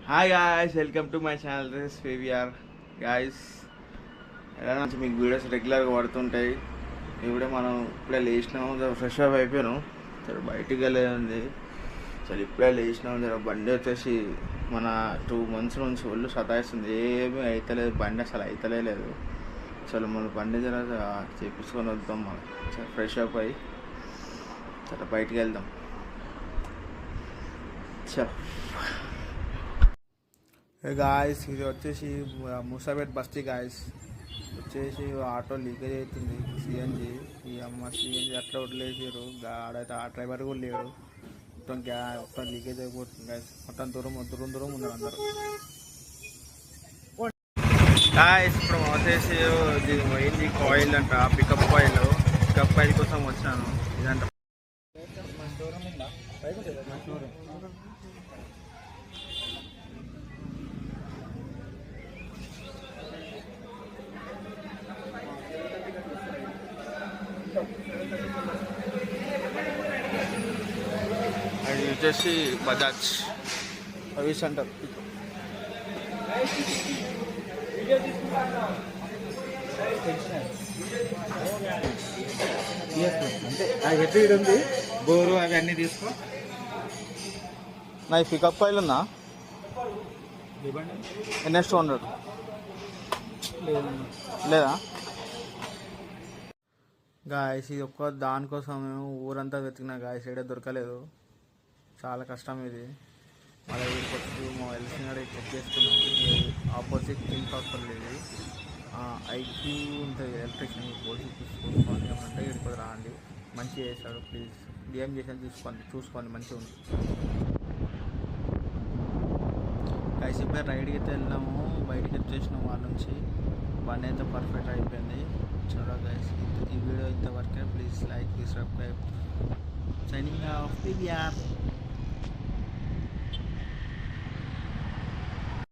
Hi guys, welcome to my channel. This is PVR guys. ఎలా నుంచి మీకు videos రెగ్యులర్గా పడుతుంటాయి. ఇప్పుడే మనం ఇప్పుడే లేచినాము, ఫ్రెష్ అప్ అయిపోయాను. సరే బయటికి వెళ్ళేది సరే ఇప్పుడే లేచినాము. జర బండి వచ్చేసి మన 2 months నుంచి ఒళ్ళు సతాయిస్తుంది, ఏమీ అవుతలేదు బండి, అసలు అవుతలేదు. అసలు మన బండి జర చేపించుకొని వద్దాం. మనం సరే ఫ్రెష్ అప్ అయ్యి సరే బయటికి వెళ్దాం. గాయస్, ఇది వచ్చేసి ముసాబేట్ బస్తీ గాయస్. వచ్చేసి ఆటో లీకేజ్ అవుతుంది, సిఎన్జి. ఈ అమ్మ సిఎన్జి అట్లా వదిలేసారు, ఆడైతే ఆ డ్రైవర్ కూడా లేడు. మొత్తం లీకేజ్ అయిపోతుంది గాయస్. మొత్తం దూరం దూరం ఉన్నారు అందరు గాయస్. ఇప్పుడు వచ్చేసి ఇది పోయింది కాయిల్ అంట, పికప్ ఆయిల్ కోసం వచ్చాను. ఇదంట అది వచ్చేసి బజాజ్ సర్వీస్ సెంటర్. అంటే ఆ హెడ్ ఉంది, బోరు అవి అన్నీ తీసుకో. నా పికప్ ఆయిల్ ఉందా? NS 200 లేదా గాయస్? ఇది ఒక్క దానికోసం మేము ఊరంతా వెతికినా గాయస్, ఏడే దొరకలేదు. చాలా కష్టం ఇది. మళ్ళీ వీడికి మా ఎల్సీనాడు చెక్ చేసుకున్నాం. ఆపోజిట్ కింగ్ హాస్పిటల్ ఇది. ఐక్యూ ఉంటుంది ఎలక్ట్రిషియన్, పోలీసు చూసుకోండి ఏమంటే వీడికి రాండి, మంచిగా చేశాడు. ప్లీజ్ డిఎం చేసి చూసుకోండి మంచిగా ఉంది గాయస్. ఇప్పుడు రైడ్కి అయితే వెళ్ళాము, బయటికి వచ్చేసినాము వాళ్ళ నుంచి. బండి అయితే పర్ఫెక్ట్ అయిపోయింది. చూడ గైస్, ఈ వీడియో ఇంతవరకే. Please like, subscribe. Signing off PVR.